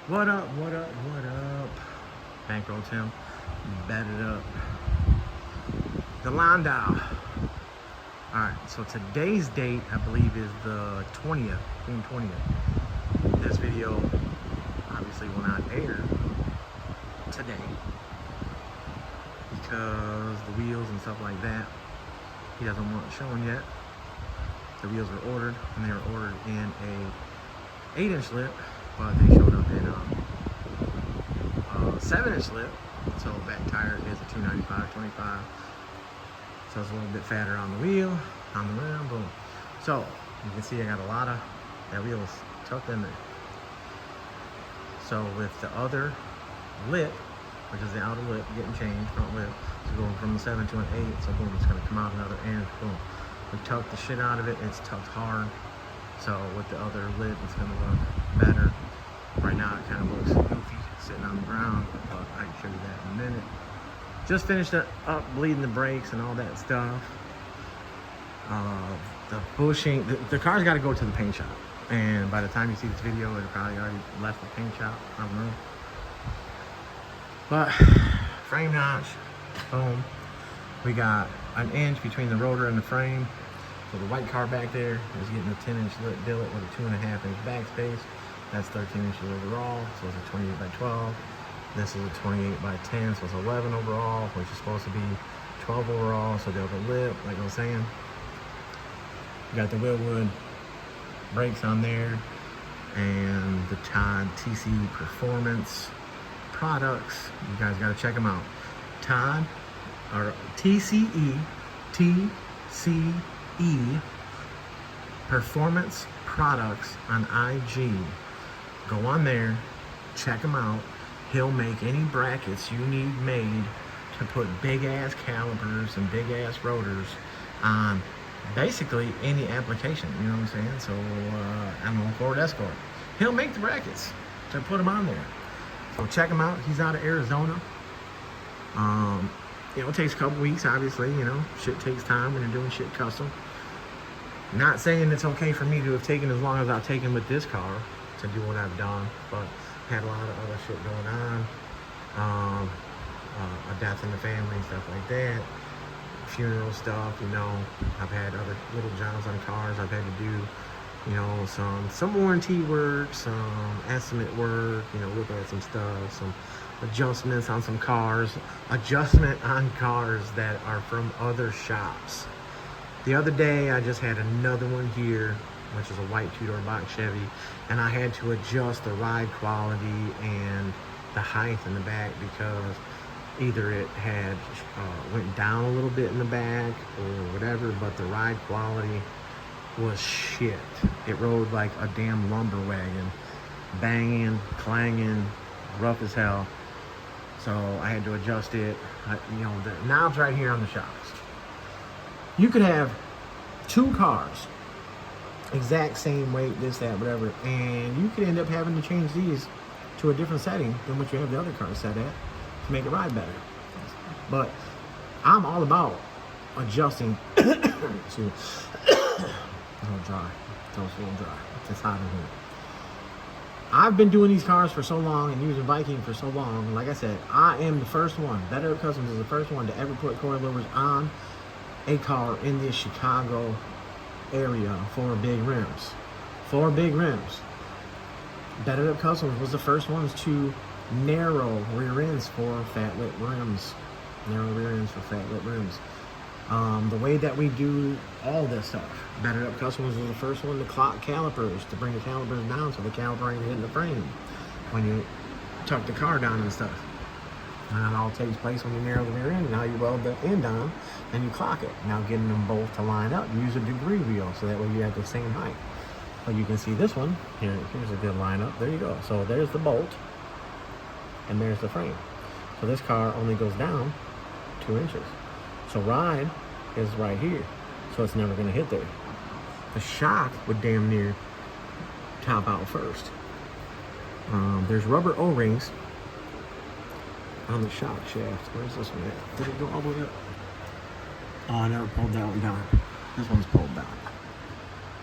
What up, what up, what up? Bankroll Tim, batted up. The Landau. Alright, so today's date, I believe, is the 20th, June 20th. This video obviously will not air today because the wheels and stuff like that, he doesn't want it shown yet. The wheels were ordered, and they were ordered in a 8-inch lip, but they showed up in a 7-inch lip. So back tire is a 295/25. So it's a little bit fatter on the wheel, on the rim, boom. So you can see I got a lot of that wheel is tucked in there. So with the other lip, which is the outer lip, getting changed, front lip, so going from the 7 to an 8, so boom, it's gonna come out another inch, boom. We tucked the shit out of it, it's tucked hard. So with the other lip, it's gonna look better. Right now it kind of looks goofy sitting on the ground, but I can show you that in a minute. Just finished up bleeding the brakes and all that stuff. The bushing, the car's got to go to the paint shop, and by the time you see this video, it'll probably already left the paint shop. I don't know. But frame notch, boom. We got an inch between the rotor and the frame. So the white car back there is getting a 10-inch lip billet with a 2.5-inch backspace. That's 13 inches overall, so it's a 28/12. This is a 28/10, so it's 11 overall, which is supposed to be 12 overall. So the other lip, like I was saying, you got the Willwood brakes on there, and the Todd TC Performance products. You guys got to check them out. Todd, or TCE Performance products on IG. Go on there, check him out. He'll make any brackets you need made to put big ass calipers and big ass rotors on basically any application, you know what I'm saying? So I'm on Ford Escort. He'll make the brackets to put them on there. So check him out. He's out of Arizona. It takes a couple weeks, obviously, shit takes time when you're doing shit custom. Not saying it's okay for me to have taken as long as I've taken with this car to do what I've done, but had a lot of other shit going on, a death in the family, stuff like that, funeral stuff, I've had other little jobs on cars I've had to do, some warranty work, some estimate work, look at some stuff, some adjustments on some cars, adjustment on cars that are from other shops. The other day, I just had another one here, which is a white two-door box Chevy, and I had to adjust the ride quality and the height in the back because either it had went down a little bit in the back or whatever, but the ride quality was shit. It rode like a damn lumber wagon, banging, clanging, rough as hell. So I had to adjust it. The knobs right here on the shocks. You could have two cars, exact same weight, this, that, whatever, and you could end up having to change these to a different setting than what you have the other car set at to make it ride better. But I'm all about adjusting to a little dry. It's a little dry. It's hot in here. I've been doing these cars for so long and using Viking for so long. Like I said, I am the first one. It Up Kustoms is the first one to ever put coilovers on a car in this Chicago area for big rims. For big rims. It Up Kustoms was the first ones to narrow rear ends for fat lip rims. Narrow rear ends for fat lip rims. The way that we do all this stuff. Up Kustoms was the first one to clock calipers, to bring the calipers down so the caliper ain't hitting the frame when you tuck the car down and stuff. And it all takes place when you narrow the rear end. Now you weld the end on and you clock it. Now getting them both to line up, use a degree wheel so that way you have the same height. But you can see this one, here's a good lineup. There you go. So there's the bolt and there's the frame. So this car only goes down 2 inches. So ride is right here. So it's never gonna hit there. The shock would damn near top out first. There's rubber O-rings on the shock shaft. Where's this one at? Did it go all the way up? Oh, I never pulled that one down. This one's pulled down.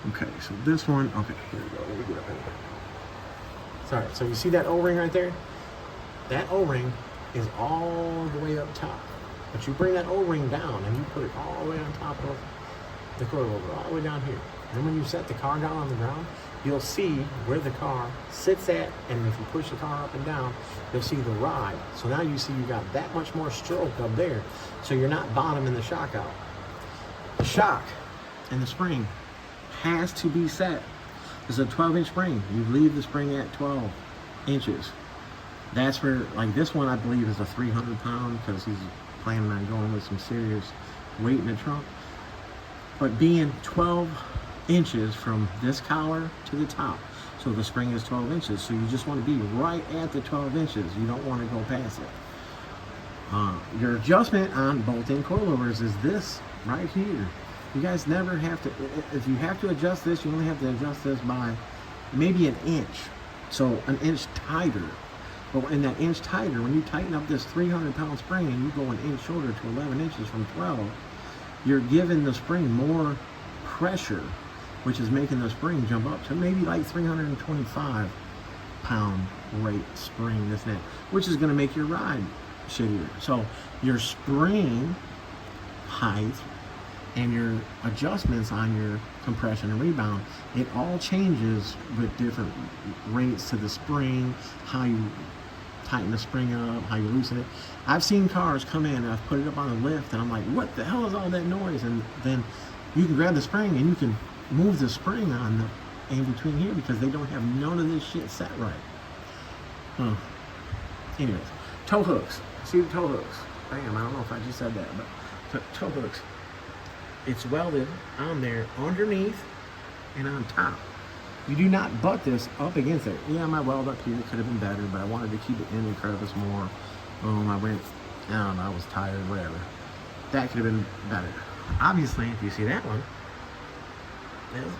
Okay, so this one, okay, here we go. Let me get up in here. Sorry, so you see that O-ring right there? That O-ring is all the way up top. But you bring that O-ring down and you put it all the way on top of the coilover, all the way down here. And then when you set the car down on the ground, you'll see where the car sits at, and if you push the car up and down, you'll see the ride. So now you see you got that much more stroke up there, so you're not bottoming the shock out. The shock and the spring has to be set. It's a 12-inch spring. You leave the spring at 12 inches. That's where, like this one I believe is a 300 pound because he's planning on going with some serious weight in the trunk. But being 12 inches from this collar to the top, so the spring is 12 inches, so you just want to be right at the 12 inches. You don't want to go past it. Your adjustment on bolt-in coilovers is this right here. You guys never have to, if you have to adjust this, you only have to adjust this by maybe an inch, so an inch tighter. But in that inch tighter, when you tighten up this 300 pound spring and you go an inch shorter to 11 inches from 12, you're giving the spring more pressure, which is making the spring jump up to maybe like 325 pound rate spring, this and that, which is going to make your ride shittier. So your spring height and your adjustments on your compression and rebound, it all changes with different rates to the spring, how you tighten the spring up, how you loosen it. I've seen cars come in and I've put it up on a lift and I'm like, what the hell is all that noise? And then you can grab the spring and you can move the spring on the in between here because they don't have none of this shit set right. Anyways, tow hooks. See the tow hooks? Bam, I don't know if I just said that, but tow hooks. It's welded on there underneath and on top. You do not butt this up against it. Yeah, my weld up here could have been better, but I wanted to keep it in the crevice more. I don't know, I was tired, whatever. That could have been better. Obviously, if you see that one, it's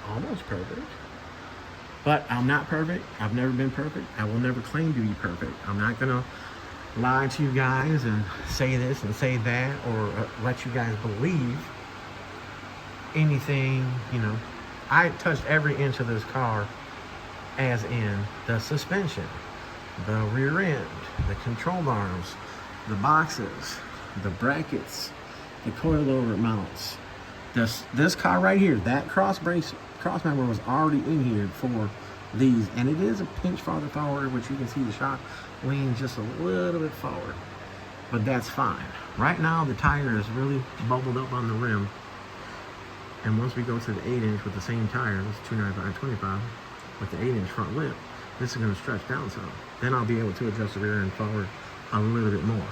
almost perfect. But I'm not perfect. I've never been perfect. I will never claim to be perfect. I'm not gonna lie to you guys and say this and say that, or let you guys believe anything, you know. I touched every inch of this car, as in the suspension, the rear end, the control arms, the boxes, the brackets, the coilover mounts. This car right here, that cross member was already in here for these, and it is a pinch farther forward, which you can see the shock lean just a little bit forward, but that's fine. Right now the tire is really bubbled up on the rim, and once we go to the 8-inch with the same tire, it's 295/25 with the 8-inch front lip, this is going to stretch down some. Then I'll be able to adjust the rear end forward a little bit more.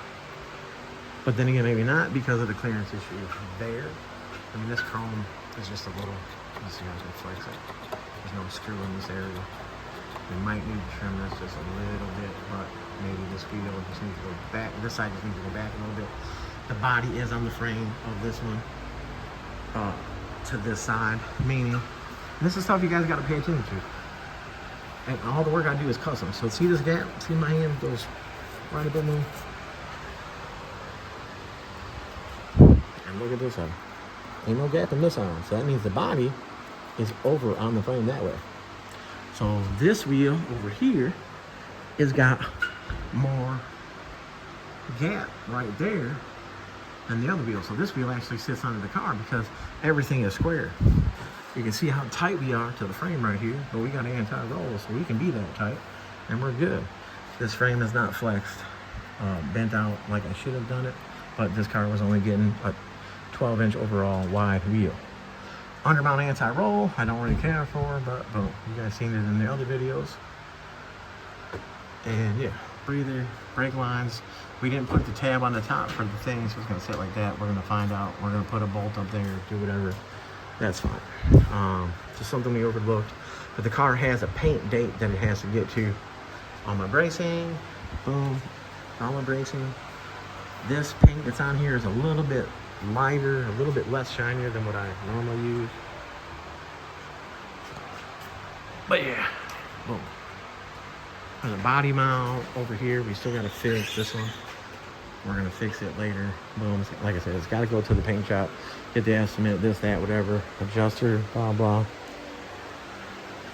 But then again, maybe not because of the clearance issue there. I mean, this chrome is just a little, let's see how I can flex it. There's no screw in this area. We might need to trim this just a little bit, but maybe this wheel just needs to go back. This side just needs to go back a little bit. The body is on the frame of this one to this side, meaning this is stuff you guys got to pay attention to. And all the work I do is custom. So see this gap? See my hand goes right up in there? And look at this side. Ain't no gap in this arm. So that means the body is over on the frame that way. So this wheel over here has got more gap right there than the other wheel. So this wheel actually sits under the car because everything is square. You can see how tight we are to the frame right here, but we got anti-roll, so we can be that tight, and we're good. This frame is not flexed, bent out like I should have done it, but this car was only getting a 12-inch overall wide wheel. Undermount anti-roll, I don't really care for, but boom, you guys seen it in the other videos. And yeah, breather, brake lines. We didn't put the tab on the top for the thing, so it's gonna sit like that. We're gonna find out. We're gonna put a bolt up there, do whatever. That's fine. Just something we overlooked. But the car has a paint date that it has to get to. On my bracing, boom, all my bracing. This paint that's on here is a little bit lighter, a little bit less shinier than what I normally use. But yeah, boom. There's a body mount over here. We still gotta fix this one. We're gonna fix it later. Boom. Like I said, it's gotta go to the paint shop, get the estimate, this, that, whatever, adjuster, blah, blah.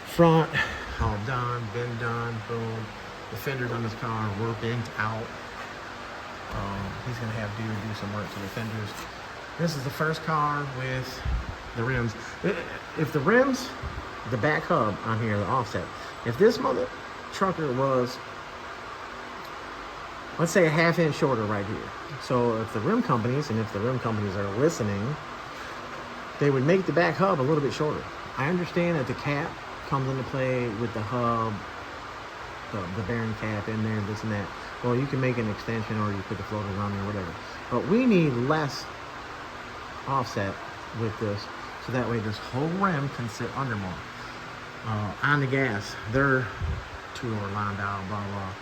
Front, all done, been done, boom. The fenders on this car were bent out. He's gonna have to do some work to the fenders. This is the first car with the rims. If the rims, the back hub on here, the offset, if this mother trucker was, let's say, a ½ inch shorter right here. So if the rim companies, are listening, they would make the back hub a little bit shorter. I understand that the cap comes into play with the hub, the bearing cap in there, this and that. Well, you can make an extension or you put the floaters on there, whatever. But we need less offset with this, so that way this whole rim can sit under more. On the gas, they're 2-door lined out, blah, blah.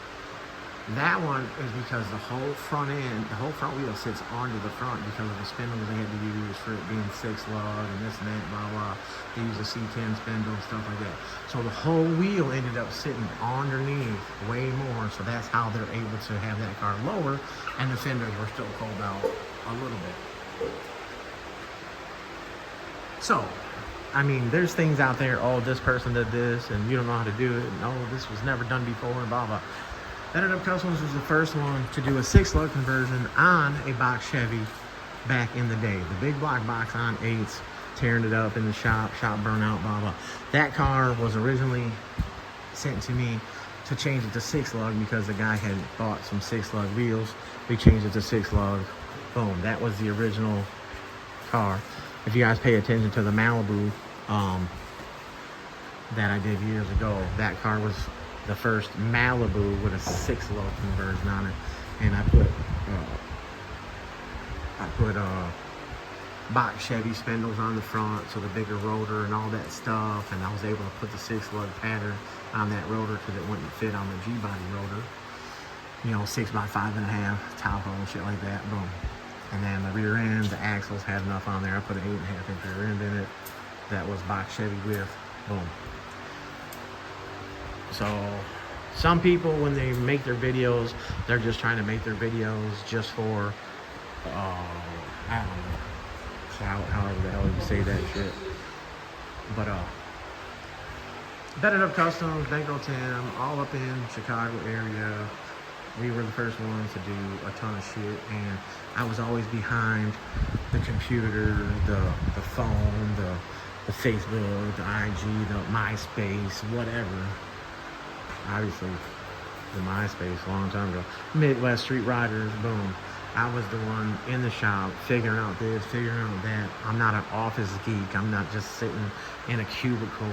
That one is because the whole front end, the whole front wheel sits onto the front because of the spindles they had to use for it being 6-lug and this and that, blah, blah. They use a C10 spindle and stuff like that. So the whole wheel ended up sitting underneath way more, so that's how they're able to have that car lower, and the fenders were still pulled out a little bit. So, I mean, there's things out there, oh, this person did this, and you don't know how to do it, and oh, this was never done before, and blah, blah. It Up Kustoms was the first one to do a 6-lug conversion on a box Chevy back in the day. The big block box on 8's, tearing it up in the shop burnout, blah, blah. That car was originally sent to me to change it to 6-lug because the guy had bought some 6-lug wheels. We changed it to 6-lug. Boom, that was the original car. If you guys pay attention to the Malibu that I did years ago, that car was the first Malibu with a 6-lug conversion on it, and I put box Chevy spindles on the front, so the bigger rotor and all that stuff, and I was able to put the 6-lug pattern on that rotor because it wouldn't fit on the G-body rotor. You know, 6x5.5 Tahoe and shit like that. Boom. And then the rear end, the axles had enough on there. I put an 8.5-inch rear end in it that was box Chevy width. Boom. So some people, when they make their videos, they're just trying to make their videos just for, I don't know, however the hell you say that shit. But It Up Kustoms, Bankroll Tim, all up in Chicago area. We were the first ones to do a ton of shit, and I was always behind the computer, the phone, the Facebook, the IG, the MySpace, whatever. Obviously, the MySpace a long time ago. Midwest Street Riders, boom. I was the one in the shop figuring out this, figuring out that. I'm not an office geek. I'm not just sitting in a cubicle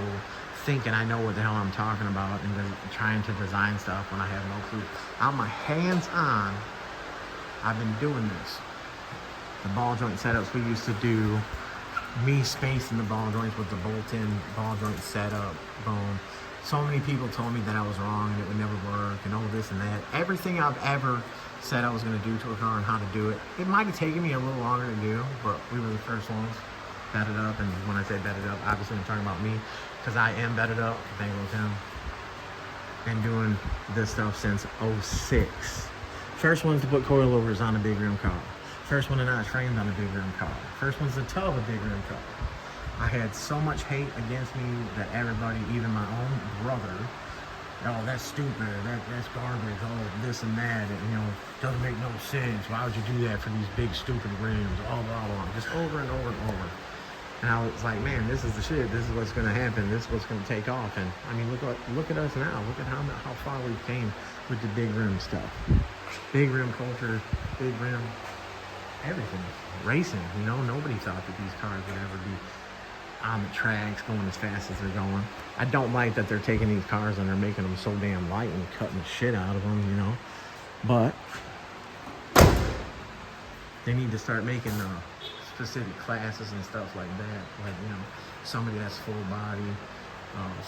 thinking I know what the hell I'm talking about and then trying to design stuff when I have no clue. I'm a hands-on. I've been doing this. The ball joint setups we used to do, me spacing the ball joints with the bolt-in ball joint setup, boom. So many people told me that I was wrong and it would never work and all this and that. Everything I've ever said I was going to do to a car and how to do it, it might have taken me a little longer to do, but we were the first ones bedded up. And when I say bedded up, obviously I'm talking about me, because I am bedded up, Bankroll Tim, and doing this stuff since '06. First ones to put coilovers on a big rim car. First one to notch frames on a big rim car. First one's to tub a big rim car. I had so much hate against me that everybody, even my own brother, oh, that's stupid, that's garbage, oh, this and that, and, you know, doesn't make no sense. Why would you do that for these big, stupid rims? Oh, blah, blah, just over and over and over. And I was like, man, this is the shit. This is what's going to happen. This is what's going to take off. And, I mean, look at us now. Look at how far we came with the big rim stuff. Big rim culture, big rim, everything. Racing, you know, nobody thought that these cars would ever be on the tracks going as fast as they're going. I don't like that they're taking these cars and they're making them so damn light and cutting the shit out of them, you know. But they need to start making specific classes and stuff like that. Like, you know, somebody that's full body,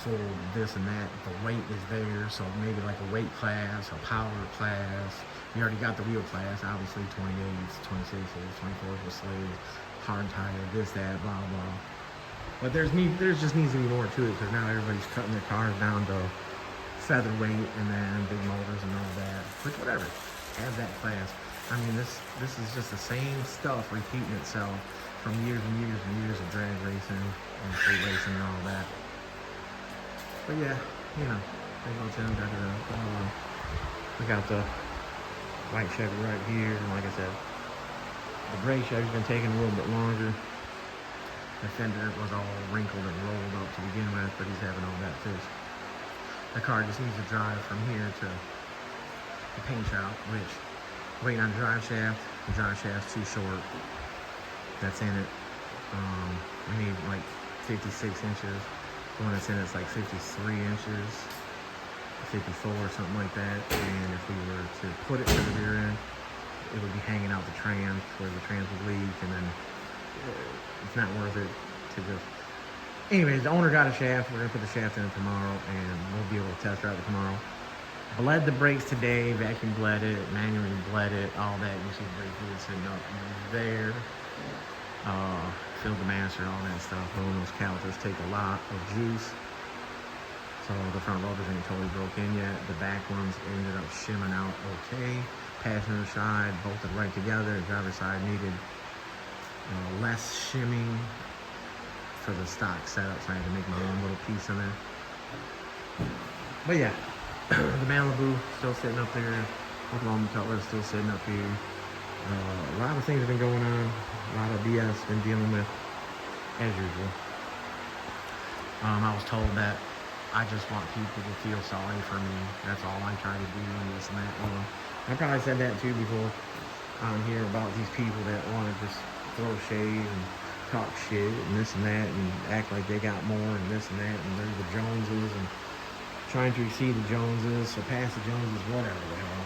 full this and that. The weight is there, so maybe like a weight class, a power class. You already got the wheel class, obviously 28's, 26's, 24's with slaves, hard tire, this, that, blah, blah. But there just needs to be more to it, because now everybody's cutting their cars down to featherweight and then big motors and all that. Which, whatever, have that class. I mean, this is just the same stuff repeating itself from years and years and years of drag racing and street racing and all that. But yeah, you know, they go to them, we got the white Chevy right here, and like I said, the gray Chevy's been taking a little bit longer. The fender was all wrinkled and rolled up to begin with, but he's having all that fixed. The car just needs to drive from here to the paint shop, which waiting on the drive shaft. The drive shaft's too short. That's in it. We need like 56 inches. The one that's in it's like 53 inches, 54 or something like that. And if we were to put it to the rear end, it would be hanging out the trans where the trans would leak, and then it's not worth it to just. Anyways, the owner got a shaft. We're gonna put the shaft in it tomorrow, and we'll be able to test drive it tomorrow. Bled the brakes today, vacuum bled it, manually bled it, all that. You see the brake fluid sitting up there. Filled the master, all that stuff. Blowing those calipers take a lot of juice. So the front rotors ain't totally broke in yet. The back ones ended up shimming out okay. Passenger side bolted right together. Driver's side needed less shimming for the stock setup, so I had to make my own little piece in there. But yeah, the Malibu still sitting up there. Oklahoma Cutlass still sitting up here. A lot of things have been going on. A lot of BS been dealing with, as usual. I was told that I just want people to feel sorry for me. That's all I try to do, and this and that. I probably said that too before on here about these people that want to just throw shade and talk shit and this and that and act like they got more and this and that, and they're the Joneses and trying to exceed the Joneses, surpass the Joneses, whatever the hell.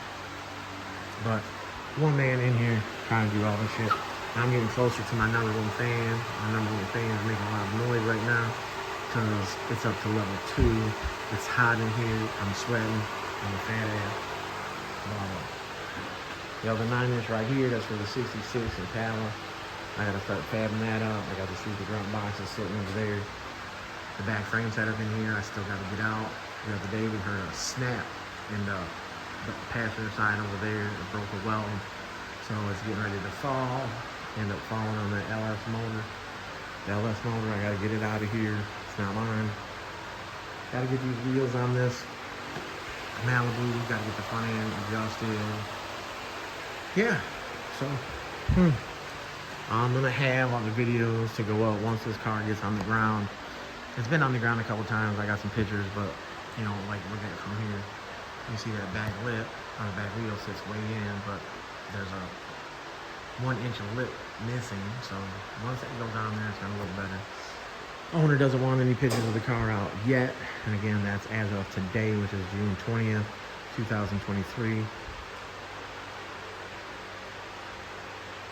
But one man in here trying to do all this shit. I'm getting closer to my number one fan. My number one fan is making a lot of noise right now because it's up to level 2. It's hot in here. I'm sweating. I'm a fat ass. The other 9-inch right here, that's for the 66 Impala. I gotta start fabbing that up. I got the super grunt boxes sitting over there. The back frame setup in here, I still gotta get out. The other day we heard a snap in the passenger side over there. It broke a weld. So it's getting ready to fall. End up falling on the LS motor. The LS motor, I gotta get it out of here. It's not mine. Gotta get these wheels on this Malibu. Gotta get the front end adjusted. Yeah, so I'm gonna have other videos to go up once this car gets on the ground. It's been on the ground a couple times. I got some pictures, but you know, like look at it from here. You see that back lip on the back wheel sits way in, but there's a 1 inch of lip missing. So once that goes on there, it's gonna look better. Owner doesn't want any pictures of the car out yet. And again, that's as of today, which is June 20th, 2023.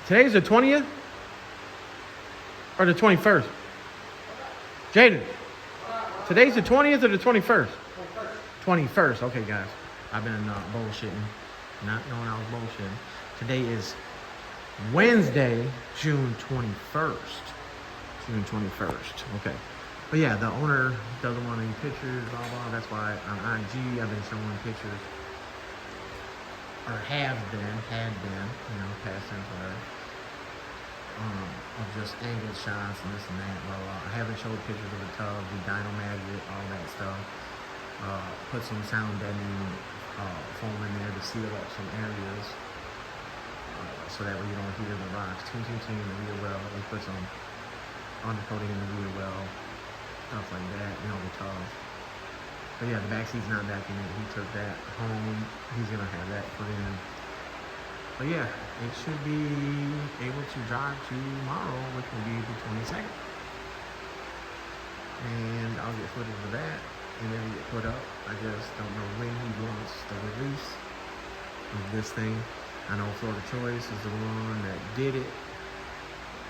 Today's the 20th? Or the 21st? Jaden, today's the 20th or the 21st? 21st. Okay, guys. I've been bullshitting. Not knowing I was bullshitting. Today is Wednesday, June 21st. June 21st. Okay. But yeah, the owner doesn't want any pictures, blah, blah. That's why on IG I've been showing pictures. Or had been, you know, past tense, whatever. Of just angled shots and this and that, blah, blah. I haven't showed pictures of the tub, the dyno magic, all that stuff. Put some sound deadening foam in there to seal up some areas so that way you don't hear the rocks ting in the wheel well. We put some undercoating in the wheel well, stuff like that, you know, the tub. But yeah, the back seat's not vacuumed. He took that home. He's gonna have that put in. But yeah, it should be able to drive tomorrow, which will be the 22nd. And I'll get footage of that and then get put up. I just don't know when he wants the release of this thing. I know Florida Choice is the one that did it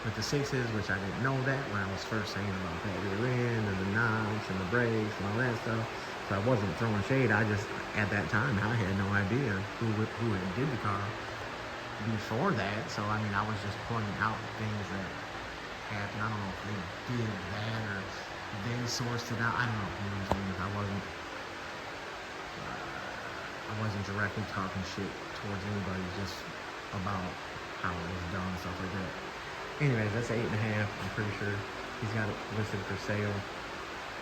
with the 6s, which I didn't know that when I was first saying about that rear end and the knobs and the brakes and all that stuff. So I wasn't throwing shade. I just, at that time, I had no idea who had did the car before that. So, I mean, I was just pointing out things that happened. I don't know if they did that or they sourced it out. I don't know. You know what I'm saying? I wasn't directly talking shit towards anybody, just about how it was done and stuff like that. Anyways, that's 8.5. I'm pretty sure he's got it listed for sale.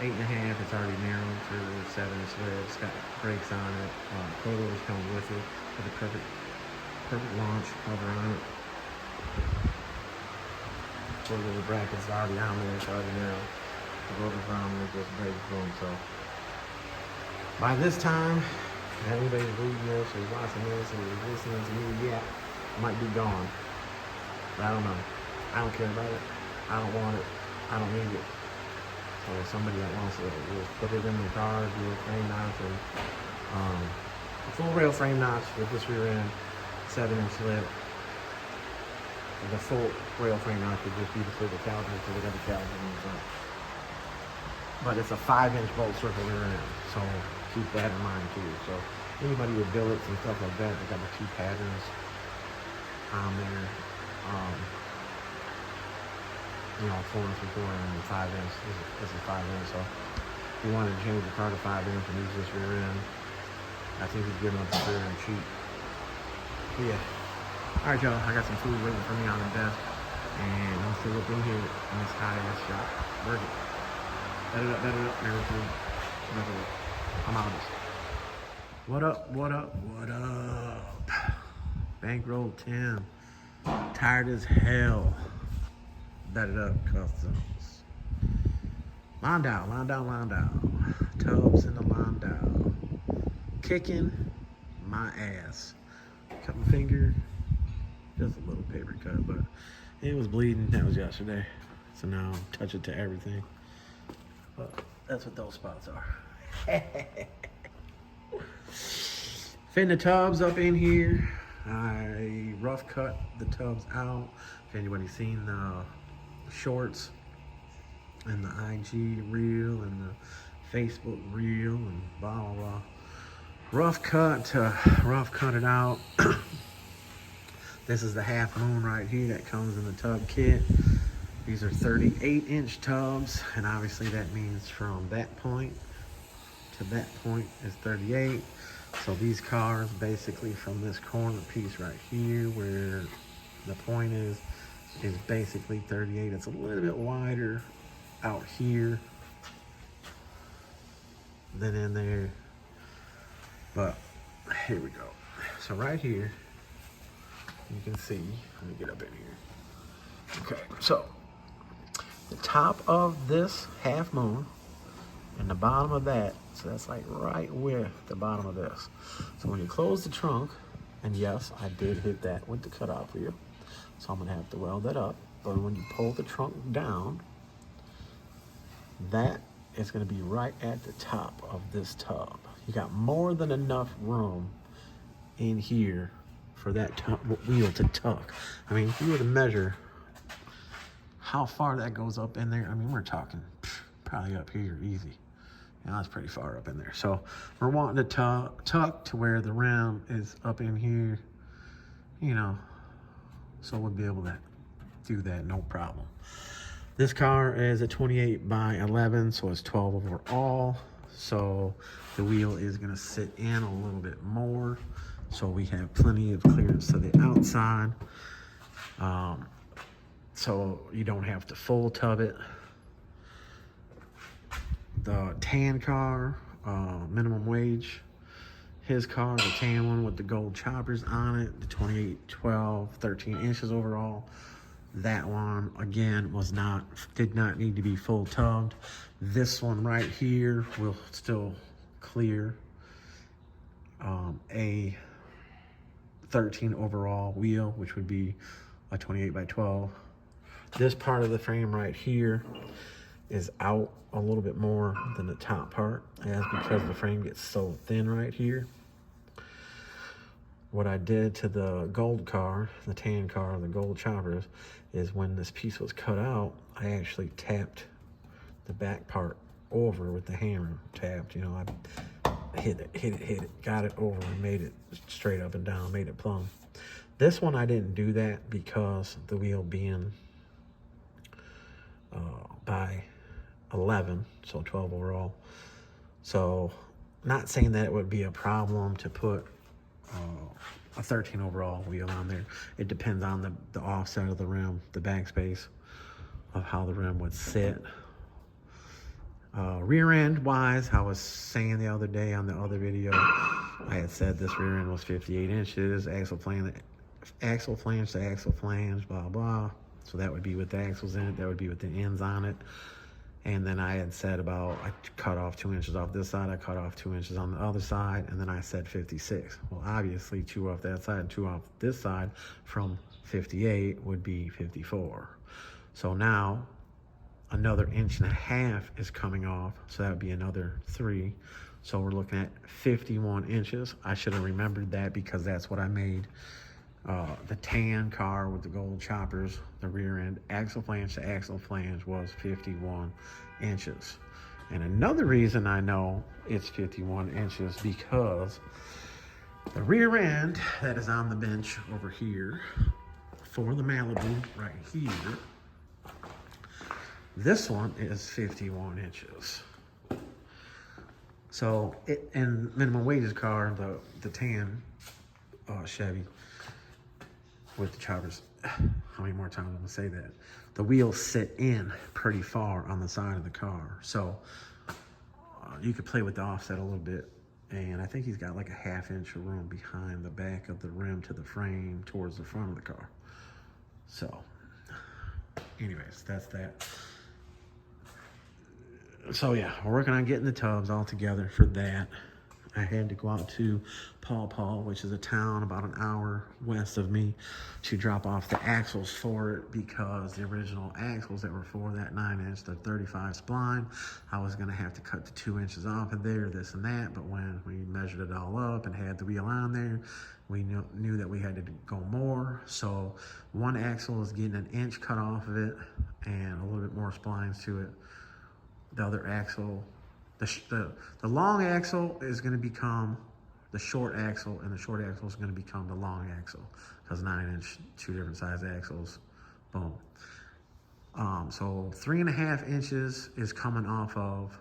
8.5. It's already narrowed to 7-inch lid. It's got brakes on it. Coilovers come with it. With a perfect launch cover on it. Coilover brackets already on there. It's already narrowed. The rotor's on there, just brakes, boom. So by this time, anybody's reading this or watching this or listening to me, yeah, might be gone. I don't know. I don't care about it. I don't want it. I don't need it. So somebody that wants it, will put it in the car, do a frame notch, and a full rail frame notch with this rear end, 7-inch lip. The full rail frame notch would just be for the caliper, so they got the caliper in the front. But it's a 5-inch bolt circle rear end, so keep that in mind too. So anybody with billets and stuff like that, they got the 2 patterns on there. 4 and 3/4 and 5-inch. This is 5-inch. So if you want to change the car to 5-inch and use this rear end, I think he's good enough to rear end cheap. But yeah. All right, y'all. I got some food waiting for me on the desk, and I'm still up in here in this high-ass shop. Work it. Better up, never food. I'm out of this. What up, what up, what up? Bankroll 10. Tired as hell. It Up Kustoms. Landau. Tubs in the Landau. Kicking my ass. Cut my finger. Just a little paper cut, but it was bleeding. That was yesterday. So now I'm touching to everything. But that's what those spots are. Fitting the tubs up in here. I rough cut the tubs out. If anybody's seen the shorts and the IG reel and the Facebook reel and blah blah blah. Rough cut it out. This is the half moon right here that comes in the tub kit. These are 38-inch tubs, and obviously that means from that point to that point is 38. So these cars basically from this corner piece right here where the point is basically 38. It's a little bit wider out here than in there, but here we go. So right here you can see, let me get up in here. Okay, so the top of this half moon and the bottom of that, so that's like right with the bottom of this. So when you close the trunk, and yes, I did hit that with the cutout wheel, so I'm gonna have to weld that up. But when you pull the trunk down, that is gonna be right at the top of this tub. You got more than enough room in here for that wheel to tuck. I mean, if you were to measure how far that goes up in there, I mean, we're talking probably up here easy. And that's pretty far up in there. So we're wanting to tuck to where the rim is up in here, so we'll be able to do that, no problem. This car is a 28/11, so it's 12 overall. So the wheel is gonna sit in a little bit more, so we have plenty of clearance to the outside. So you don't have to full tub it. The tan car, minimum wage, his car, the tan one with the gold choppers on it, the 28, 12, 13 inches overall. That one, again, did not need to be full tubbed. This one right here will still clear a 13 overall wheel, which would be a 28/12. This part of the frame right here is out a little bit more than the top part, and that's because the frame gets so thin right here. What I did to the gold car, the tan car, the gold choppers, is when this piece was cut out, I actually tapped the back part over with the hammer. Tapped, I hit it, got it over and made it straight up and down, made it plumb. This one I didn't do that because the wheel being by 11, so 12 overall. So not saying that it would be a problem to put a 13 overall wheel on there. It depends on the offset of the rim, the backspace of how the rim would sit. Rear end wise, I was saying the other day on the other video, I had said this rear end was 58 inches, axle flange to axle flange, blah, blah. So that would be with the axles in it, that would be with the ends on it. And then I had said about, I cut off 2 inches off this side, I cut off 2 inches on the other side, and then I said 56. Well, obviously 2 off that side and 2 off this side from 58 would be 54. So now another 1.5 inches is coming off, so that would be another 3. So we're looking at 51 inches. I should have remembered that because that's what I made the tan car with the gold choppers, the rear end axle flange to axle flange was 51 inches. And another reason I know it's 51 inches because the rear end that is on the bench over here for the Malibu right here, this one is 51 inches. So in minimum wages car, the tan Chevy with the choppers, how many more times I'm gonna say that? The wheels sit in pretty far on the side of the car. So you could play with the offset a little bit. And I think he's got like a 1/2 inch of room behind the back of the rim to the frame towards the front of the car. So anyways, that's that. So yeah, we're working on getting the tubs all together for that. I had to go out to Paw Paw, which is a town about an hour west of me, to drop off the axles for it because the original axles that were for that 9-inch, the 35 spline, I was gonna have to cut the 2 inches off of there, this and that, but when we measured it all up and had the wheel on there, we knew that we had to go more. So one axle is getting 1 inch cut off of it and a little bit more splines to it. The other axle, the long axle is going to become the short axle, and the short axle is going to become the long axle because 9-inch, 2 different size axles, boom. So 3.5 inches is coming off of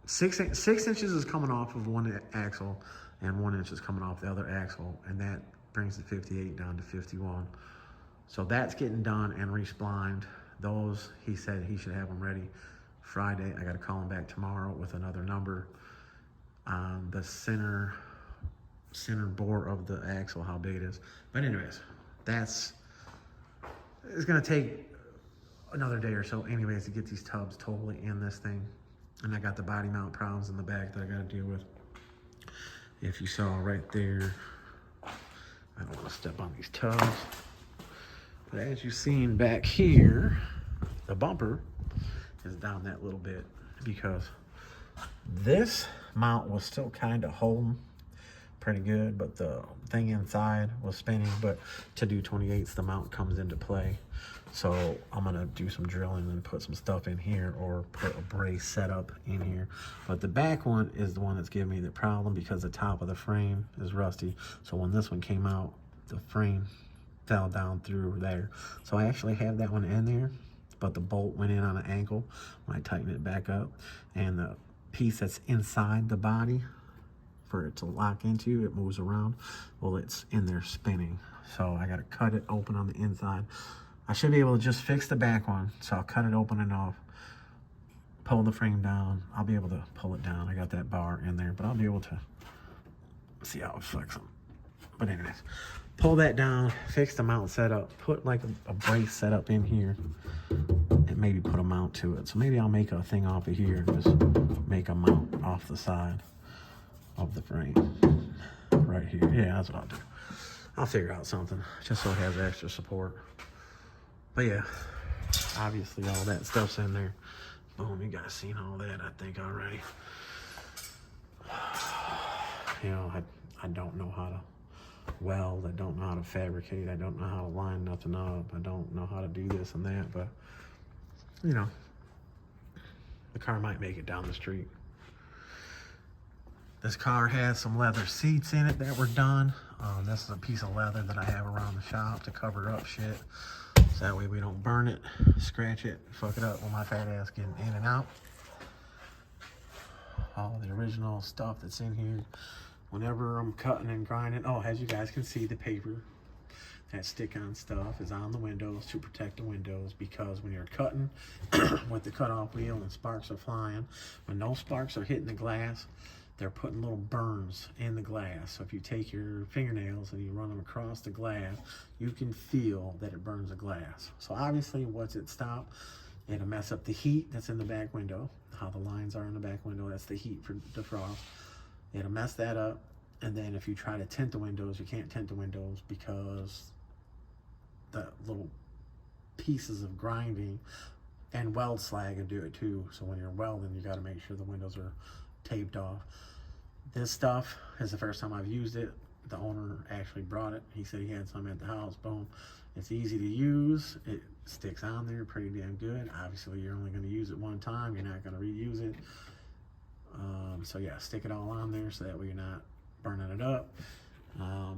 6 inches is coming off of one axle, and 1 inch is coming off the other axle, and that brings the 58 down to 51. So that's getting done and resplined. Those, he said he should have them ready Friday. I got to call him back tomorrow with another number on the center bore of the axle, how big it is. But anyways, it's going to take another day or so anyways to get these tubs totally in this thing. And I got the body mount problems in the back that I got to deal with. If you saw right there, I don't want to step on these tubs. But as you've seen back here, the bumper is down that little bit because this mount was still kind of holding pretty good, but the thing inside was spinning. But to do 28's, the mount comes into play. So I'm gonna do some drilling and put some stuff in here or put a brace setup in here. But the back one is the one that's giving me the problem because the top of the frame is rusty. So when this one came out, the frame fell down through there. So I actually have that one in there, but the bolt went in on an ankle when I tightened it back up, and the piece that's inside the body for it to lock into, it moves around. Well, it's in there spinning. So I got to cut it open on the inside. I should be able to just fix the back one. So I'll cut it open enough, pull the frame down. I'll be able to pull it down. I got that bar in there, but I'll be able to see how it flex them. But anyways, pull that down, fix the mount setup, put like a brace setup in here, and maybe put a mount to it. So maybe I'll make a thing off of here and just make a mount off the side of the frame right here. Yeah, that's what I'll do. I'll figure out something just so it has extra support. But yeah, obviously all that stuff's in there. Boom, you guys seen all that, I think, already. You know, I don't know how to weld, I don't know how to fabricate, I don't know how to line nothing up, I don't know how to do this and that, but you know, the car might make it down the street. This car has some leather seats in it that were done. This is a piece of leather that I have around the shop to cover up shit, so that way we don't burn it, scratch it, fuck it up when my fat ass getting in and out. All the original stuff that's in here whenever I'm cutting and grinding. Oh, as you guys can see, the paper that stick-on stuff is on the windows to protect the windows, because when you're cutting with the cutoff wheel and sparks are flying, when those sparks are hitting the glass, they're putting little burns in the glass. So if you take your fingernails and you run them across the glass, you can feel that it burns the glass. So obviously, once it stops, it'll mess up the heat that's in the back window. How the lines are in the back window, that's the heat for defrost. It'll mess that up. And then if you try to tint the windows, you can't tint the windows because the little pieces of grinding and weld slag will do it too. So when you're welding, you got to make sure the windows are taped off. This stuff is the first time I've used it. The owner actually brought it. He said he had some at the house. Boom. It's easy to use. It sticks on there pretty damn good. Obviously, you're only going to use it one time. You're not going to reuse it. So yeah, stick it all on there so that way you're not burning it up.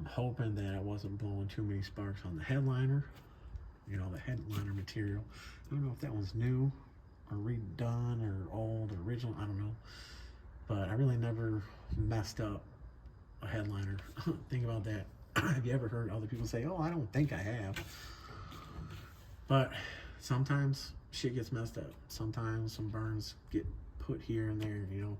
Hoping that I wasn't blowing too many sparks on the headliner. You know, the headliner material. I don't know if that one's new or redone or old or original. I don't know. But I really never messed up a headliner. Think about that. Have you ever heard other people say, oh, I don't think I have? But sometimes shit gets messed up. Sometimes some burns get put here and there, you know.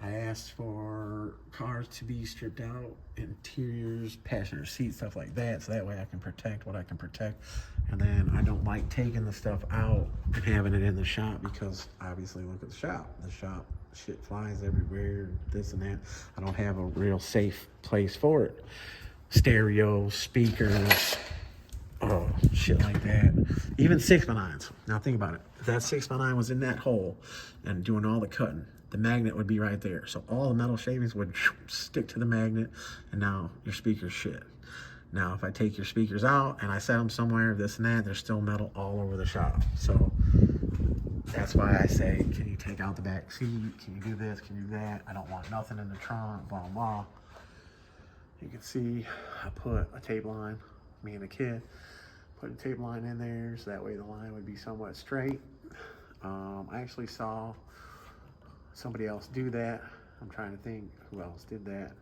I asked for cars to be stripped out, interiors, passenger seat, stuff like that, so that way I can protect what I can protect. And then I don't like taking the stuff out and having it in the shop, because obviously look at the shop. The shop, shit flies everywhere, this and that. I don't have a real safe place for it. Stereo, speakers, oh, shit like that. Even 6x9s. Now think about it. If that 6x9 was in that hole and doing all the cutting, the magnet would be right there. So all the metal shavings would stick to the magnet, and now your speaker's shit. Now, if I take your speakers out and I set them somewhere, this and that, there's still metal all over the shop. So that's why I say, can you take out the back seat? Can you do this? Can you do that? I don't want nothing in the trunk, blah, blah. You can see I put a tape line, me and the kid, put a tape line in there so that way the line would be somewhat straight. I actually saw somebody else do that. I'm trying to think who else did that.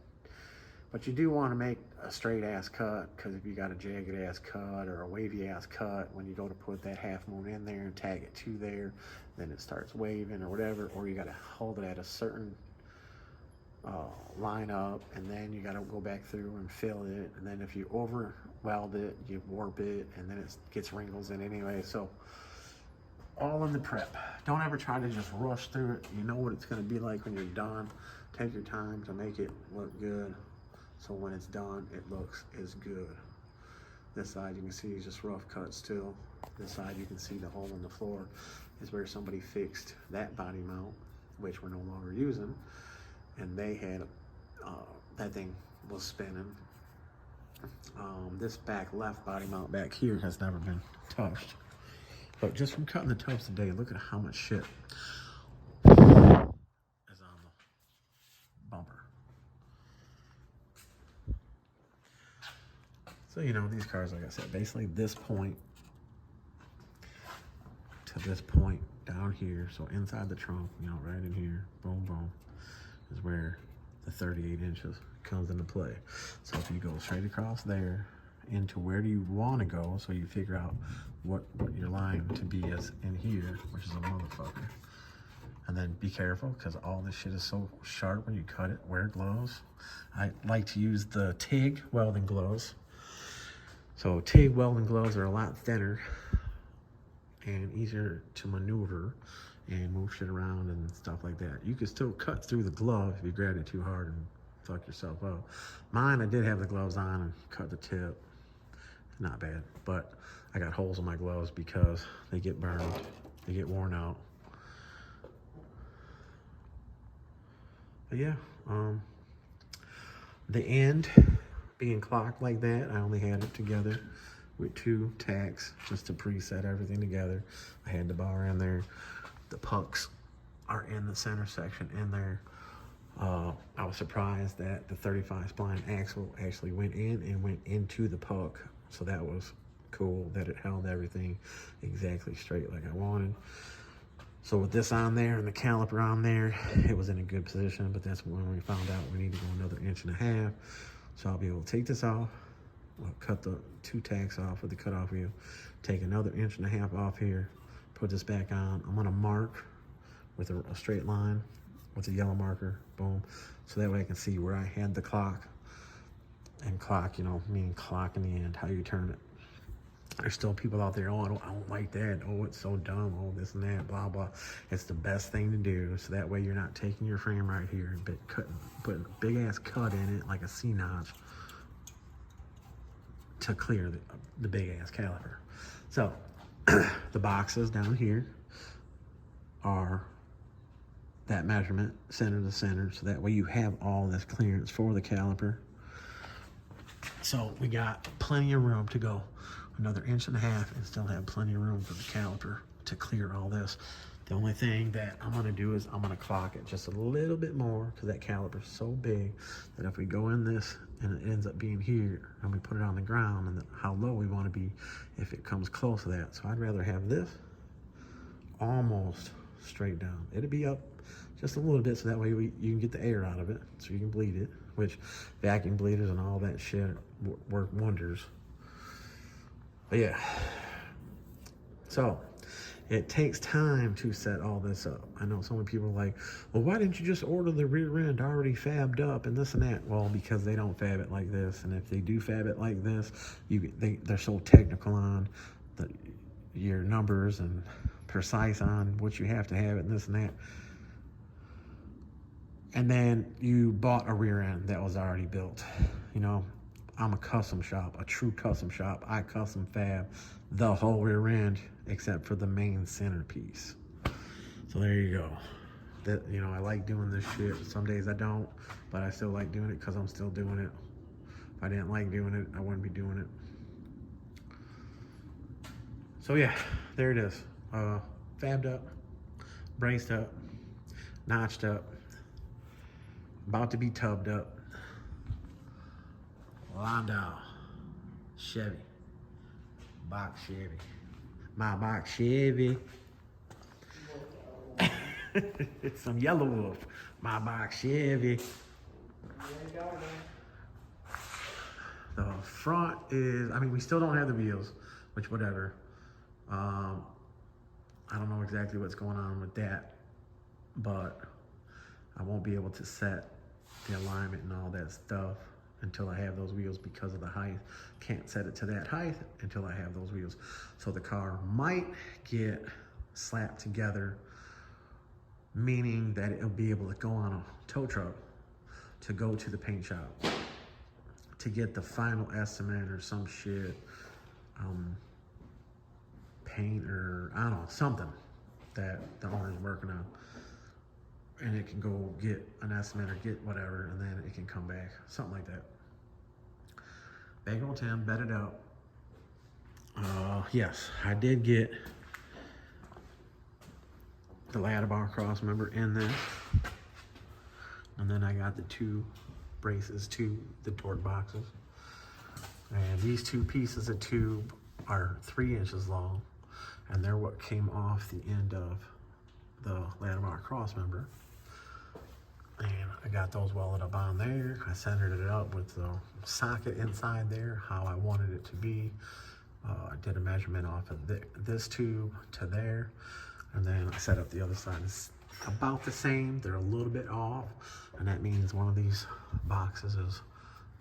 But you do want to make a straight ass cut, because if you got a jagged ass cut or a wavy ass cut, when you go to put that half moon in there and tag it to there, then it starts waving or whatever, or you got to hold it at a certain line up, and then you got to go back through and fill it, and then if you over weld it, you warp it, and then it gets wrinkles in anyway. So all in the prep. Don't ever try to just rush through it. You know what it's going to be like when you're done. Take your time to make it look good, so when it's done, it looks as good. This side you can see is just rough cut still. This side you can see the hole in the floor is where somebody fixed that body mount, which we're no longer using, and they had that thing was spinning. This back left body mount back here has never been touched. But just from cutting the tubs today, look at how much shit is on the bumper. So, you know, these cars, like I said, basically this point to this point down here. So inside the trunk, you know, right in here, boom, boom, is where the 38 inches comes into play. So if you go straight across there into where do you want to go, so you figure out what your line to be is in here, which is a motherfucker. And then be careful, because all this shit is so sharp when you cut it. Wear gloves. I like to use the TIG welding gloves. So TIG welding gloves are a lot thinner and easier to maneuver and move shit around and stuff like that. You can still cut through the glove if you grab it too hard and fuck yourself up. Mine, I did have the gloves on and cut the tip. Not bad, but I got holes in my gloves because they get burned, they get worn out. But yeah, the end being clocked like that, I only had it together with 2 tacks just to preset everything together. I had the bar in there. The pucks are in the center section in there. I was surprised that the 35 spline axle actually went in and went into the puck. So that was cool that it held everything exactly straight like I wanted. So with this on there and the caliper on there, it was in a good position, but that's when we found out we need to go another 1.5 inches. So I'll be able to take this off, cut the 2 tacks off with the cutoff wheel. Take another 1.5 inches off here. Put this back on. I'm gonna mark with a straight line with a yellow marker. Boom. So that way I can see where I had the clock. And clock, you know, meaning clock in the end, how you turn it. There's still people out there, oh, I don't like that. Oh, it's so dumb. Oh, this and that, blah, blah. It's the best thing to do. So that way you're not taking your frame right here and putting a big ass cut in it like a C-notch to clear the big ass caliper. So the boxes down here are that measurement, center to center. So that way you have all this clearance for the caliper. So we got plenty of room to go another 1.5 inches and still have plenty of room for the caliper to clear all this. The only thing that I'm gonna do is I'm gonna clock it just a little bit more because that caliper is so big that if we go in this and it ends up being here and we put it on the ground, and how low we wanna be if it comes close to that. So I'd rather have this almost straight down. It'll be up just a little bit so that way you can get the air out of it so you can bleed it, which vacuum bleeders and all that shit work wonders. But yeah, so it takes time to set all this up. I know so many people are like, well, why didn't you just order the rear end already fabbed up and this and that? Well, because they don't fab it like this. And if they do fab it like this, they're so technical on your numbers and precise on what you have to have it and this and that. And then you bought a rear end that was already built. You know, I'm a custom shop, a true custom shop. I custom fab the whole rear end except for the main centerpiece. So there you go. That, you know, I like doing this shit. Some days I don't, but I still like doing it because I'm still doing it. If I didn't like doing it, I wouldn't be doing it. So yeah, there it is. Fabbed up, braced up, notched up, about to be tubbed up. Landau, Chevy, box Chevy, my box Chevy. It's some yellow wolf, my box Chevy. The front is, I mean, we still don't have the wheels, which whatever. I don't know exactly what's going on with that, but I won't be able to set the alignment and all that stuff until I have those wheels because of the height. Can't set it to that height until I have those wheels. So the car might get slapped together, meaning that it'll be able to go on a tow truck to go to the paint shop to get the final estimate or some shit, paint or I don't know, something that the owner's working on. And it can go get an estimate or get whatever, and then it can come back. Something like that. Bag on 10, bedded out. Yes, I did get the ladder bar cross member in there. And then I got the 2 braces to the torque boxes. And these 2 pieces of tube are 3 inches long. And they're what came off the end of the ladder bar cross member. And I got those welded up on there. I centered it up with the socket inside there, how I wanted it to be. I did a measurement off of this tube to there. And then I set up the other side. It's about the same. They're a little bit off. And that means one of these boxes is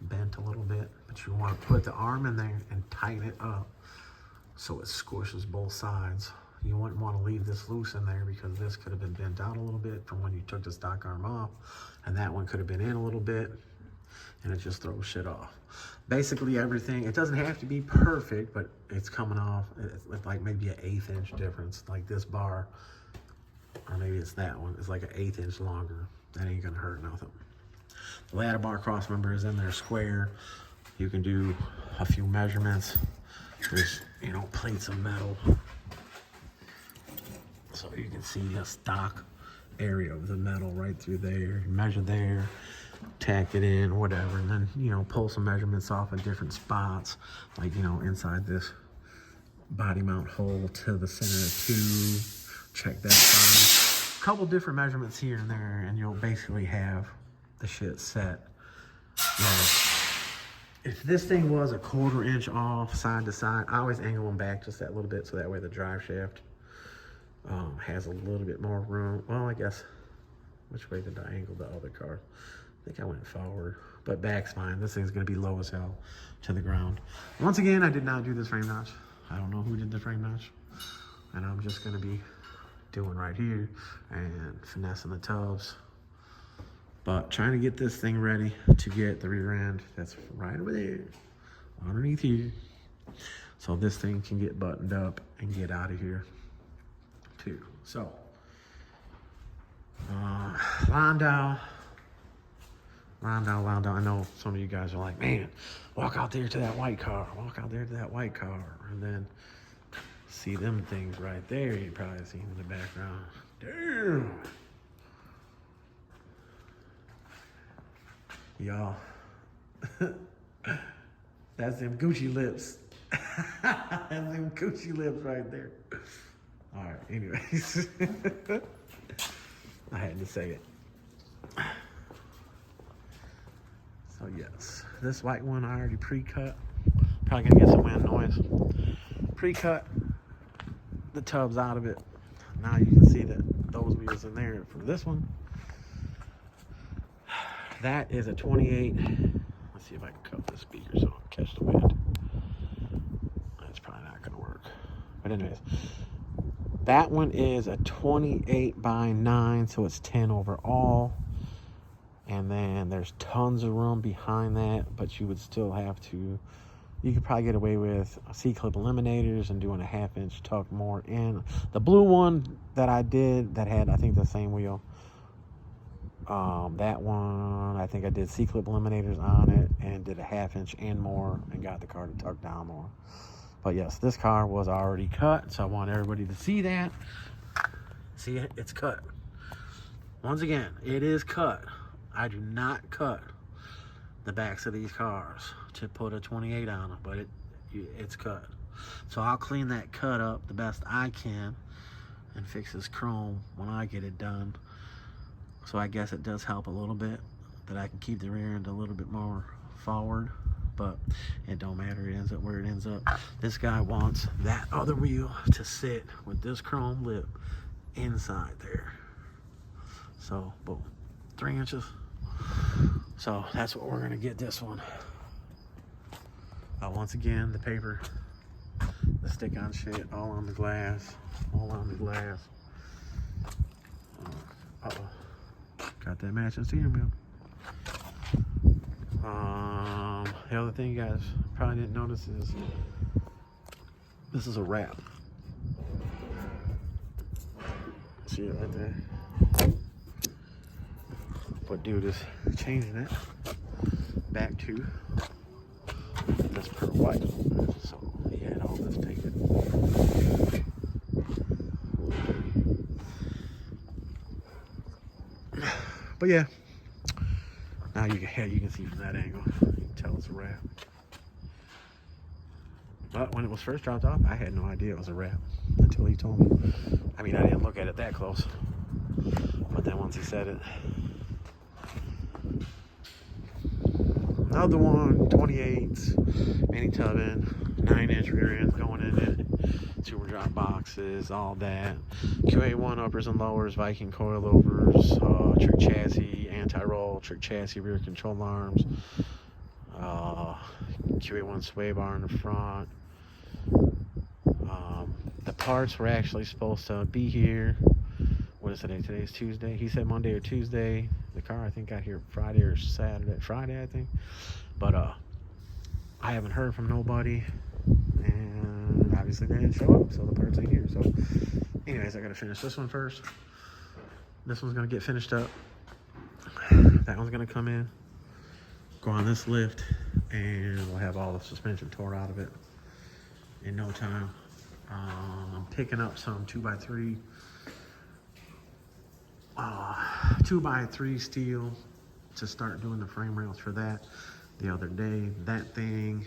bent a little bit. But you want to put the arm in there and tighten it up so it squishes both sides. You wouldn't want to leave this loose in there because this could have been bent out a little bit from when you took the stock arm off, and that one could have been in a little bit, and it just throws shit off. Basically everything, it doesn't have to be perfect, but it's coming off, it's like maybe an 1/8 inch difference. Like this bar, or maybe it's that one, it's like an 1/8 inch longer. That ain't gonna hurt nothing. The ladder bar cross member is in there square. You can do a few measurements. There's, you know, plates of metal. So you can see a stock area of the metal right through there. Measure there, tack it in, whatever, and then, you know, pull some measurements off at different spots, like, you know, inside this body mount hole to the center of the tube. Check that side. A couple different measurements here and there, and you'll basically have the shit set. if this thing was a 1/4 inch off side to side, I always angle them back just that little bit so that way the drive shaft has a little bit more room. Well, I guess, which way did I angle the other car? I think I went forward, but back's fine. This thing's gonna be low as hell to the ground. Once again, I did not do this frame notch. I don't know who did the frame notch. And I'm just gonna be doing right here and finessing the tubs. But trying to get this thing ready to get the rear end that's right over there, underneath here. So this thing can get buttoned up and get out of here too. So, line down. I know some of you guys are like, man, walk out there to that white car. Walk out there to that white car. And then see them things right there. You probably see them in the background. Damn. Y'all, that's them Gucci lips. That's them Gucci lips right there. All right, anyways. I had to say it. So yes, this white one I already pre-cut. Probably gonna get some wind noise. Pre-cut the tubs out of it. Now you can see that those wheels in there for this one. That is a 28. Let's see if I can cut the speaker so I can catch the wind. That's probably not gonna work. But anyways, that one is a 28/9, so it's 10 overall. And then there's tons of room behind that, but you would still have to, you could probably get away with C-clip eliminators and doing a 1/2 inch tuck more in. The blue one that I did that had, I think, the same wheel, that one, I think I did C-clip eliminators on it and did a 1/2 inch and more and got the car to tuck down more. But yes, this car was already cut, so I want everybody to see that. See it? It's cut. Once again, it is cut. I do not cut the backs of these cars to put a 28 on them, but it's cut. So I'll clean that cut up the best I can and fix this chrome when I get it done. So I guess it does help a little bit that I can keep the rear end a little bit more forward, but it don't matter. It ends up where it ends up. This guy wants that other wheel to sit with this chrome lip inside there. So boom, 3 inches. So that's what we're gonna get this one. Once again, the paper, the stick-on shit, all on the glass, all on the glass. Uh-oh. Got that matching steering wheel. The other thing you guys probably didn't notice is this is a wrap. See it right there? But dude is changing it back to this per white. So he had all this painted. But yeah, now you can see from that angle, you can tell it's a wrap. But when it was first dropped off, I had no idea it was a wrap until he told me. I mean, I didn't look at it that close, but then once he said it. Another one, 28's, mini tubbing, 9-inch rear ends going in it, super drop boxes, all that. QA1 uppers and lowers, Viking coilovers, trick chassis, anti-roll, trick chassis, rear control arms, QA1 sway bar in the front. The parts were actually supposed to be here. What is today? Today's Tuesday. He said Monday or Tuesday. The car, I think, got here Friday or Saturday. Friday, I think. But I haven't heard from nobody, and obviously they didn't show up, so the parts ain't here. So anyways, I gotta finish this one first. This one's gonna get finished up. That one's gonna come in, go on this lift, and we'll have all the suspension tore out of it in no time. I'm picking up some 2x3 2x3 steel to start doing the frame rails for that. The other day, that thing,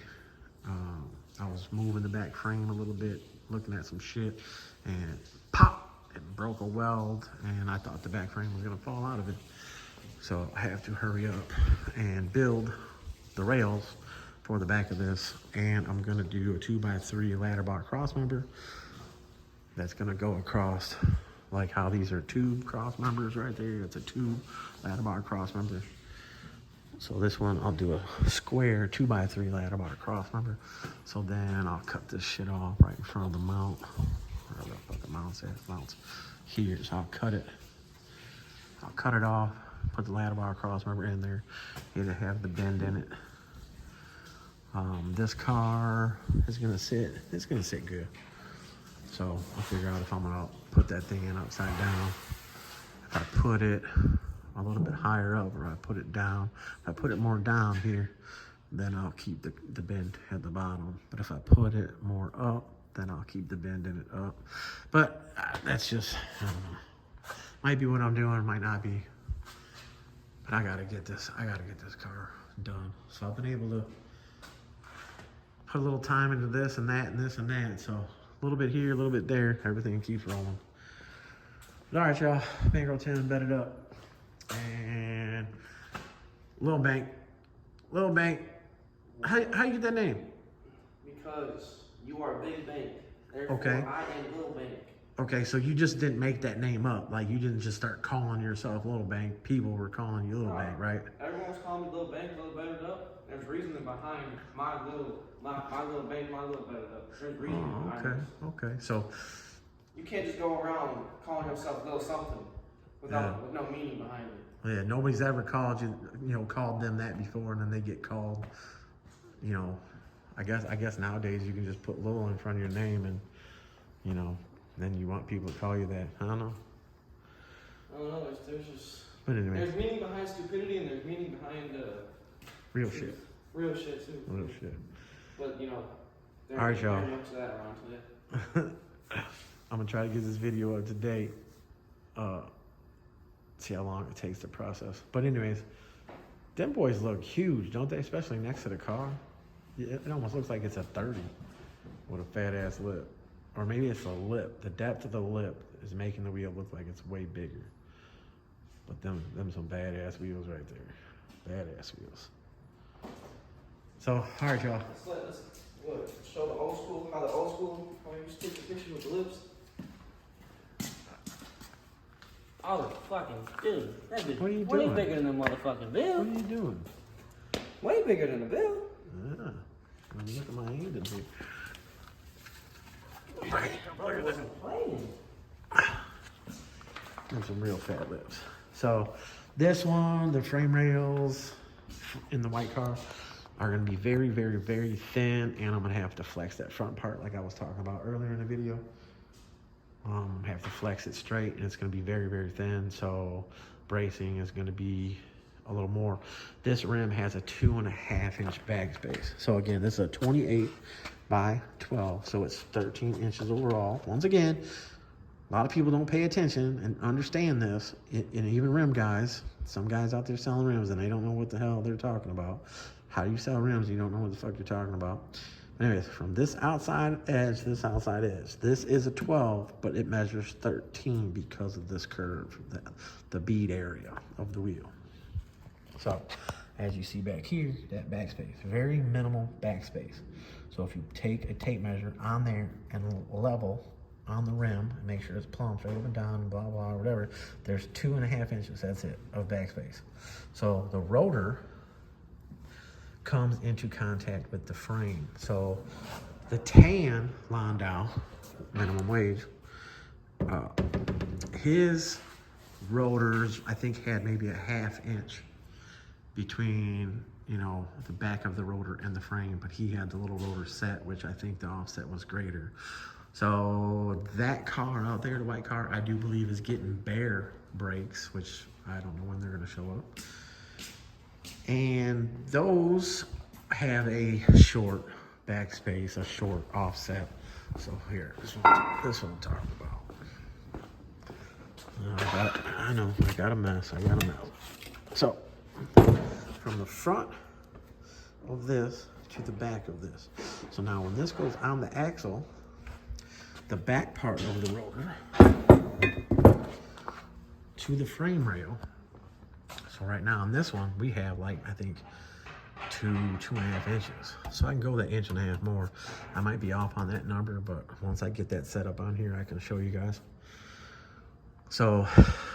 I was moving the back frame a little bit, looking at some shit, and pop, it broke a weld, and I thought the back frame was gonna fall out of it. So I have to hurry up and build the rails for the back of this, and I'm gonna do a 2x3 ladder bar cross member that's gonna go across, like how these are tube cross members right there. It's a tube ladder bar cross member. So this one, I'll do a square 2x3 ladder bar cross member. So then I'll cut this shit off right in front of the mount. Where the fuck the mounts at? Mounts here. So I'll cut it off, put the ladder bar cross member in there. It'll have the bend in it. This car is gonna sit, it's gonna sit good. So I'll figure out if I'm gonna put that thing in upside down. If I put it a little bit higher up, or I put it down. If I put it more down here, then I'll keep the bend at the bottom. But if I put it more up, then I'll keep the bend in it up. But that's just, I don't know. Might be what I'm doing, might not be. But I gotta get this car done. So I've been able to put a little time into this and that and this and that. So a little bit here, a little bit there, everything keeps rolling. But all right, y'all, bankroll 10 bedded up. And Lil Bank, how you get that name? Because you are a big bank. Therefore, okay. I am Lil Bank. Okay, so you just didn't make that name up. Like, you didn't just start calling yourself Lil Bank. People were calling you Lil Bank, right? Everyone was calling me Lil Bank, Lil Bedded Up. There's reasoning behind my little bank, my little bedded up. There's reasoning behind it. Okay. So you can't just go around calling yourself Lil something with no meaning behind it. Yeah, nobody's ever called called them that before, and then they get called. I guess nowadays you can just put Lil in front of your name, and then you want people to call you that. I don't know. There's just. But anyway. There's meaning behind stupidity, and there's meaning behind real shit. Real shit too. Real shit. But there's all right, y'all. very much of that around today. I'm gonna try to get this video up to date. See how long it takes to process. But anyways, them boys look huge, don't they? Especially next to the car. It almost looks like it's a 30 with a fat ass lip. Or maybe it's a lip. The depth of the lip is making the wheel look like it's way bigger. But them some badass wheels right there. Badass wheels. So, all right, y'all. Let's show the old school, how you stick the picture with the lips. Oh, fucking dude. That bitch what are you way doing? bigger than the motherfucking bill. What are you doing? Way bigger than the bill. Yeah. Look at my hand in here. I wasn't playing. And some real fat lips. So this one, the frame rails in the white car are gonna be very, very, very thin, and I'm gonna have to flex that front part like I was talking about earlier in the video. Have to flex it straight, and it's gonna be very, very thin, so bracing is gonna be a little more. This rim has a 2.5 inch backspace. So again, this is a 28 by 12, so it's 13 inches overall. Once again, a lot of people don't pay attention and understand this, and even rim guys, some guys out there selling rims and they don't know what the hell they're talking about. How do you sell rims? You don't know what the fuck you're talking about. Anyways, from this outside edge to this outside edge, this is a 12, but it measures 13 because of this curve, the bead area of the wheel. So, as you see back here, that backspace, very minimal backspace. So if you take a tape measure on there and level on the rim and make sure it's plumb, straight up and down, and blah, blah, whatever, there's 2.5 inches, that's it, of backspace. So the rotor comes into contact with the frame. So the tan Landau, minimum wage, his rotors, I think, had maybe a 1/2 inch between, the back of the rotor and the frame, but he had the little rotor set, which I think the offset was greater. So that car out there, the white car, I do believe is getting bare brakes, which I don't know when they're gonna show up. And those have a short backspace, a short offset. So here, this one I'm talking about. I know, I got a mess. So, from the front of this to the back of this. So now when this goes on the axle, the back part of the rotor to the frame rail. So right now on this one, we have, like, I think to 2.5 inches. So I can go that 1.5 inches more. I might be off on that number, but once I get that set up on here, I can show you guys. So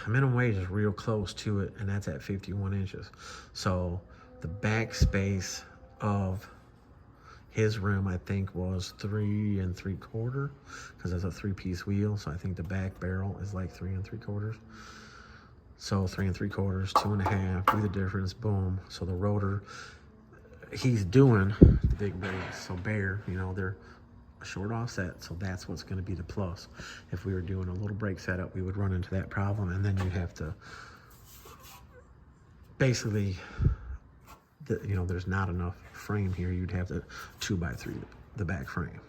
minimum wage is real close to it, and that's at 51 inches. So the backspace of his rim, I think, was 3 3/4, because it's a 3-piece wheel. So I think the back barrel is like 3 3/4. So 3 3/4, 2.5, do the difference, boom. So the rotor, he's doing the big brakes. So bare, you know, they're a short offset. So that's what's going to be the plus. If we were doing a little brake setup, we would run into that problem, and then you'd have to basically, you know, there's not enough frame here. You'd have to 2x3 the back frame.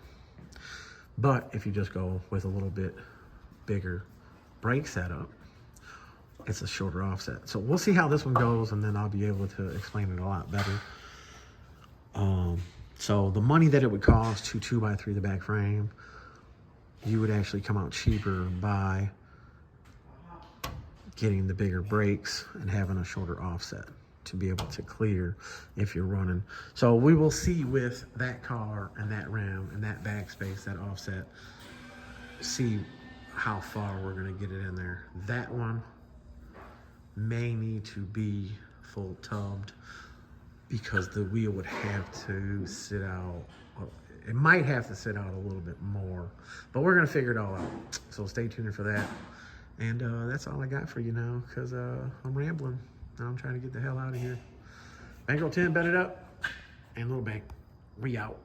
But if you just go with a little bit bigger brake setup, it's a shorter offset. So we'll see how this one goes, and then I'll be able to explain it a lot better. So the money that it would cost to 2x3 the back frame, you would actually come out cheaper by getting the bigger brakes and having a shorter offset to be able to clear if you're running. So we will see with that car and that rim and that backspace, that offset, see how far we're gonna get it in there. That one may need to be full tubbed, because the wheel would have to sit out. It might have to sit out a little bit more, but we're gonna figure it all out. So stay tuned for that. And that's all I got for you now, because I'm rambling. Now I'm trying to get the hell out of here. Bankroll 10, bet it up, and Little Bank, we out.